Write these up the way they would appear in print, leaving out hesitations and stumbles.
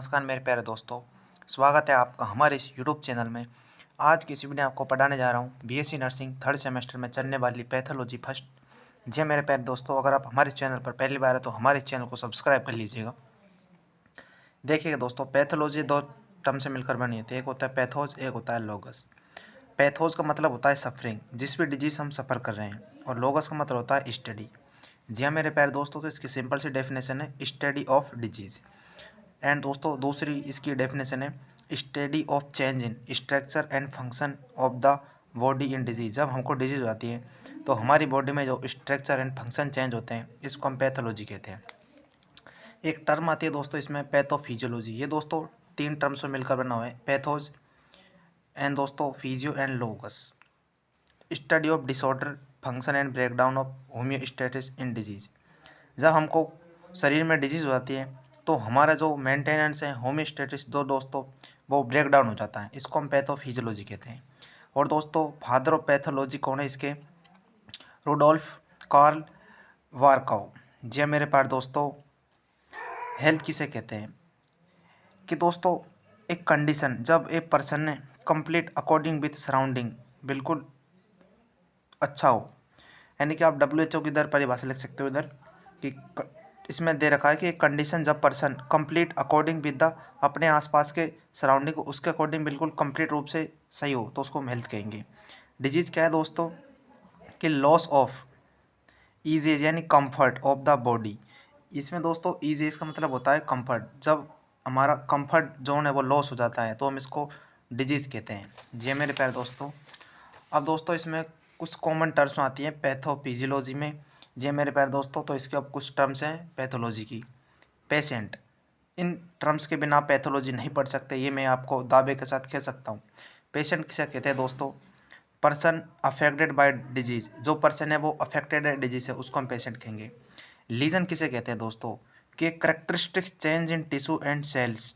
नमस्कार मेरे प्यारे दोस्तों, स्वागत है आपका हमारे इस यूट्यूब चैनल में। आज की इस वीडियो में आपको पढ़ाने जा रहा हूँ बीएससी नर्सिंग थर्ड सेमेस्टर में चलने वाली पैथोलॉजी फर्स्ट। जी मेरे प्यारे दोस्तों, अगर आप हमारे चैनल पर पहली बार है तो हमारे चैनल को सब्सक्राइब कर लीजिएगा। देखिएगा दोस्तों, पैथोलॉजी दो टर्म से मिलकर बनी होती है। एक होता है पैथोज, एक होता है लोगस। पैथोज का मतलब होता है सफरिंग, जिस भी डिजीज हम सफ़र कर रहे हैं, और लोगस का मतलब होता है स्टडी। जी हाँ मेरे प्यारे दोस्तों, तो इसकी सिंपल सी डेफिनेशन है स्टडी ऑफ डिजीज़। एंड दोस्तों दूसरी इसकी डेफिनेशन है study of change in structure and function of the body in disease. जब हमको डिजीज आती है तो हमारी बॉडी में जो स्ट्रक्चर एंड फंक्शन चेंज होते हैं, इसको हम पैथोलॉजी कहते हैं। एक टर्म आती है दोस्तों इसमें पैथोफिजियोलॉजी। ये दोस्तों तीन टर्म से मिलकर बना हुआ है, पैथोज एंड दोस्तों physio and लोगस। Study of disorder, function and breakdown of homeostasis in disease. जब हमको शरीर में डिजीज़ हो जाती है तो हमारा जो मेंटेनेंस है होम्योस्टेसिस दो दोस्तों वो ब्रेक डाउन हो जाता है, इसको हम पैथोफिजियोलॉजी कहते हैं। और दोस्तों फादर ऑफ पैथोलॉजी कौन है इसके? Rudolf Karl वारकाउ। जी मेरे पास दोस्तों, हेल्थ किसे कहते हैं कि दोस्तों एक कंडीशन जब एक पर्सन ने कंप्लीट अकॉर्डिंग विथ सराउंडिंग बिल्कुल अच्छा हो, यानी कि आप WHO की इधर परिभाषा लिख सकते हो इधर कि इसमें दे रखा है कि एक कंडीशन जब person complete according with the अपने आसपास के सराउंडिंग को उसके अकॉर्डिंग बिल्कुल कंप्लीट रूप से सही हो तो उसको हम हेल्थ कहेंगे। डिजीज़ क्या है दोस्तों कि लॉस ऑफ ईजेज यानी कंफर्ट ऑफ द बॉडी। इसमें दोस्तों ईजेज का मतलब होता है कंफर्ट। जब हमारा कंफर्ट जोन है वो लॉस हो जाता है तो हम इसको डिजीज़ कहते हैं। जी मेरे प्यारे दोस्तों, अब दोस्तों इसमें कुछ कॉमन टर्म्स आती हैं पैथोफिजियोलॉजी में। जी मेरे प्यारे दोस्तों, तो इसके अब कुछ टर्म्स हैं पैथोलॉजी की। पेशेंट, इन टर्म्स के बिना पैथोलॉजी नहीं पढ़ सकते, ये मैं आपको दावे के साथ कह सकता हूँ। पेशेंट किसे कहते हैं दोस्तों? पर्सन अफेक्टेड बाय डिजीज़, जो पर्सन है वो अफेक्टेड है डिजीज से, उसको हम पेशेंट कहेंगे। लीजन किसे कहते हैं दोस्तों? कि characteristic change in tissue and sales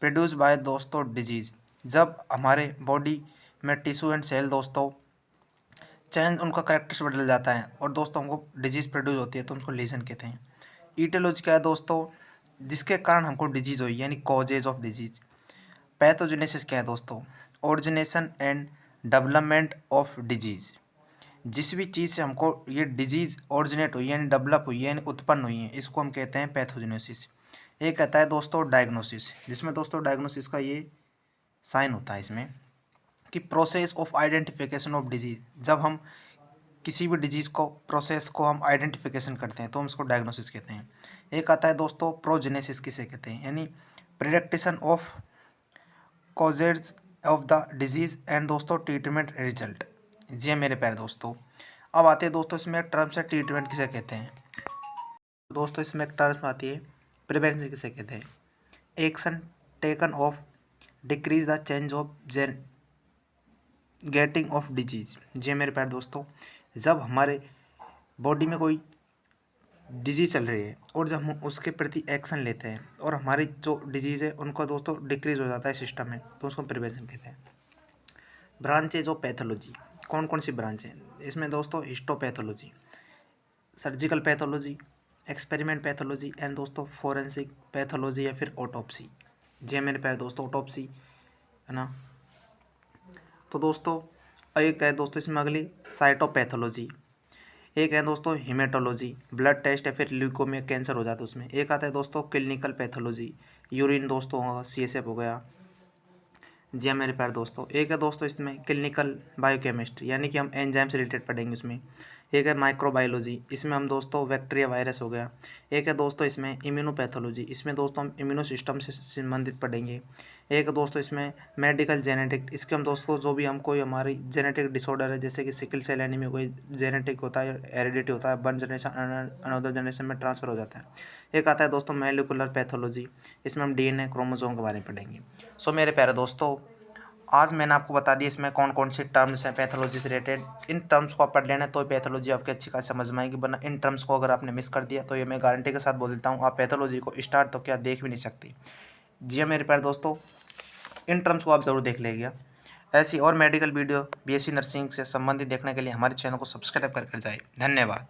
produce by दोस्तों डिजीज़। जब हमारे बॉडी में टिश्यू एंड सेल दोस्तों चेंज उनका करेक्टर्स बदल जाता है और दोस्तों हमको डिजीज़ प्रोड्यूस होती है तो उनको लीजन कहते हैं। ईटियोलॉजी क्या है दोस्तों? जिसके कारण हमको डिजीज़ हुई यानी कॉजेज ऑफ डिजीज। पैथोजेनेसिस क्या है दोस्तों? Origination and development of disease. जिस भी चीज़ से हमको ये डिजीज़ ओरिजिनेट हुई यानी डेवलप हुई है यानी उत्पन्न हुई है, इसको हम कहते हैं पैथोजेनेसिस। एक कहता है दोस्तों डायग्नोसिस, जिसमें दोस्तों डायग्नोसिस का ये साइन होता है इसमें कि process of identification of disease. जब हम किसी भी डिजीज़ को प्रोसेस को हम आइडेंटिफिकेशन करते हैं तो हम इसको डायग्नोसिस कहते हैं। एक आता है दोस्तों प्रोजेनेसिस किसे कहते हैं, यानी prediction of causes of the disease and दोस्तों ट्रीटमेंट रिजल्ट। जी मेरे प्यारे दोस्तों, अब आते हैं दोस्तों इसमें एक टर्म से ट्रीटमेंट किसे कहते हैं। दोस्तों इसमें एक टर्म आती है प्रिवेंशन किसे कहते हैं? Action taken of decrease the change of जेन गेटिंग ऑफ डिजीज। जी मेरे प्यारे दोस्तों, जब हमारे बॉडी में कोई डिजीज चल रही है और जब हम उसके प्रति एक्शन लेते हैं और हमारी जो डिजीज़ है उनका दोस्तों डिक्रीज हो जाता है सिस्टम में, तो उसको प्रिवेंशन कहते हैं। ब्रांचेज ऑफ पैथोलॉजी, कौन कौन सी ब्रांच है इसमें दोस्तों? Histopathology, surgical pathology, experiment pathology and दोस्तों फोरेंसिक पैथोलॉजी या फिर ऑटोप्सी। जी मेरे प्यारे दोस्तों, ऑटोप्सी है ना। तो दोस्तों एक है दोस्तों इसमें अगली साइटोपैथोलॉजी, एक है दोस्तों हीमेटोलॉजी, ब्लड टेस्ट या फिर ल्यूकोमिया कैंसर हो जाता है उसमें। एक आता है दोस्तों क्लिनिकल पैथोलॉजी, यूरिन दोस्तों होगा, CSF हो गया। जी हाँ मेरे प्यारे दोस्तों, एक है दोस्तों इसमें क्लिनिकल बायोकेमिस्ट्री, यानी कि हम एंजाइम से रिलेटेड पढ़ेंगे उसमें। एक है माइक्रोबायोलॉजी, इसमें हम दोस्तों बैक्टीरिया वायरस हो गया। एक है दोस्तों इसमें इम्यूनोपैथोलॉजी, इसमें दोस्तों हम इम्यूनो सिस्टम से संबंधित पढ़ेंगे। एक दोस्तों इसमें मेडिकल जेनेटिक, इसके हम दोस्तों जो भी हम कोई हमारी जेनेटिक डिसऑर्डर है जैसे कि सिकल सेल एनीमिया, कोई जेनेटिक होता है, हेरिडिटी होता है, वन जनरेशन अनदर जनरेशन में ट्रांसफर हो जाता है। एक आता है दोस्तों मोलिकुलर पैथोलॉजी, इसमें हम DNA क्रोमोसोम के बारे में पढ़ेंगे। सो मेरे प्यारे दोस्तों, आज मैंने आपको बता दिया इसमें कौन कौन सी टर्म्स हैं पैथोलॉजी से रिलेटेड। इन टर्म्स को आप पढ़ लेना तो पैथोलॉजी आपकी अच्छी खासी समझ में आएगी, वरना इन टर्म्स को अगर आपने मिस कर दिया तो ये मैं गारंटी के साथ बोल देता हूँ आप पैथोलॉजी को स्टार्ट तो क्या देख भी नहीं सकती। जी हाँ मेरे प्यारे दोस्तों, इन टर्म्स को आप ज़रूर देख लीजिएगा। ऐसी और मेडिकल वीडियो BSc नर्सिंग से संबंधित देखने के लिए हमारे चैनल को सब्सक्राइब करके जाए। धन्यवाद।